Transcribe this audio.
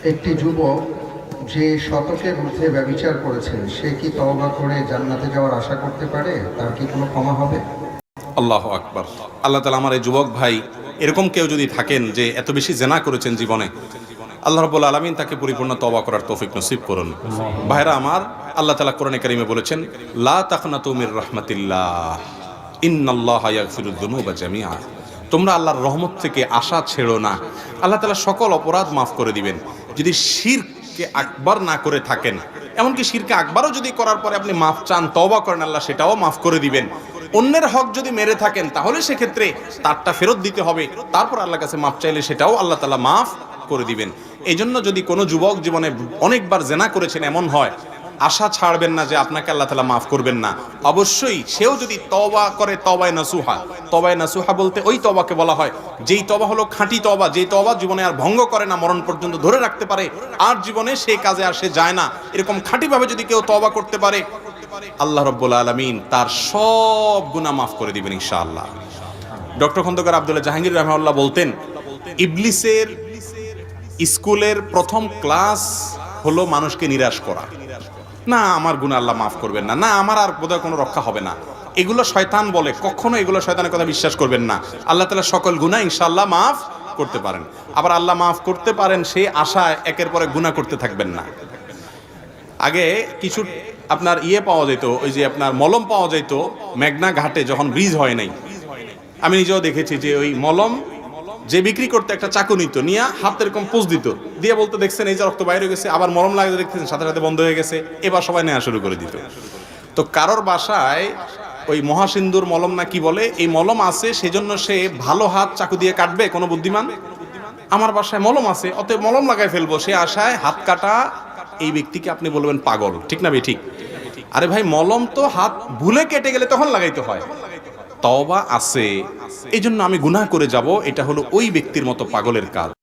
একটি যুবক যে শতকের ঊর্ধ্বে ব্যভিচার করেছে সে কি তওবা করে জান্নাতে যাওয়ার আশা করতে পারে? তার কি কোনো ক্ষমা হবে? আল্লাহু আকবার। আল্লাহ তাআলা আমার এই যুবক ভাই এরকম কেউ যদি থাকেন যে এত বেশি জেনা করেছেন জীবনে, আল্লাহ রাব্বুল আলামিন তাকে পরিপূর্ণ তওবা করার তৌফিক নসিব করুন। ভাইরা আমার, আল্লাহ তাআলা কোরআনে কারীমে বলেছেন, লা তাকনাতু মির রাহমাতিল্লাহ ইন্নাল্লাহা ইয়াগফিরুয যুনুবা জামিআ। তোমরা আল্লাহর রহমত থেকে আশা ছেড়ো না, আল্লাহ তাআলা সকল অপরাধ মাফ করে দিবেন। যদি শিরকে আকবার না করে থাকেন, এমনকি শিরকে আকবারও যদি করার পরে আপনি মাফ চান, তওবা করেন, আল্লাহ সেটাও মাফ করে দিবেন। অন্যের হক যদি মেরে থাকেন তাহলে সেক্ষেত্রে তারটা ফেরত দিতে হবে, তারপর আল্লাহর কাছে মাফ চাইলে সেটাও আল্লাহ তাআলা মাফ করে দিবেন। এই জন্য যদি কোনো যুবক জীবনে অনেকবার জেনা করেছেন এমন হয়, আশা ছাড়বেন না যে আপনাকে আল্লাহ তাআলা মাফ করবেন না। অবশ্যই সেও যদি তওবা করে, তওবায়ে নাসুহা। তওবায়ে নাসুহা বলতে ওই তওবাকে বলা হয় যেই তওবা হলো খাঁটি তওবা, যেই তওবা জীবনে আর ভঙ্গ করে না, মরণ পর্যন্ত ধরে রাখতে পারে, আর জীবনে সেই কাজে আর সে যায় না। এরকম খাঁটিভাবে যদি কেউ তওবা করতে পারে, আল্লাহ রাব্বুল আলামিন তার সব গুনাহ মাফ করে দিবেন ইনশাআল্লাহ। ডক্টর খন্দকার আব্দুল্লাহ জাহাঙ্গীর রাহমাহুল্লাহ বলতেন, ইবলিসের স্কুলের প্রথম ক্লাস হলো মানুষকে নিরাশ করা। না, আমার গুনাহ আল্লাহ মাফ করবেন না, না আমার আর বোধহয় কোনো রক্ষা হবে না, এগুলো শয়তান বলে। কখনো এগুলো শয়তানের কথা বিশ্বাস করবেন না। আল্লাহ তাআলা সকল গুনাহ ইনশাআল্লাহ মাফ করতে পারেন। আবার আল্লাহ মাফ করতে পারেন সেই আশায় একের পরে গুনাহ করতে থাকবেন না। আগে কিছু আপনার পাওয়া যেত, ওই যে আপনার মলম পাওয়া যেত মেঘনা ঘাটে, যখন ব্রিজ হয় নাই। আমি নিজেও দেখেছি যে ওই মলম যে বিক্রি করতে একটা চাকু নিত, নিয়ে হাত এরকম পোজ দিত, দিয়ে বলতে, দেখছেন এই যে রক্ত বাইরে গেছে, আবার মলম লাগাতে দেখতেছেন সাথে সাথে বন্ধ হয়ে গেছে, এবার সবাই নেওয়া শুরু করে দিত। তো কারোর বাসায় ওই মহাসিন্দুর মলম না কি বলে, এই মলম আছে, সেজন্য সে ভালো হাত চাকু দিয়ে কাটবে কোনো বুদ্ধিমান? আমার বাসায় মলম আছে, অতএব মলম লাগাই ফেলবো, সে আশায় হাত কাটা এই ব্যক্তিকে আপনি বলবেন পাগল, ঠিক না বে ঠিক? আরে ভাই, মলম তো হাত ভুলে কেটে গেলে তখন লাগাইতে হয়। তওবা আছে, এই জন্য আমি গুনাহ করে যাব, এটা হলো ওই ব্যক্তির মতো পাগলের কাজ।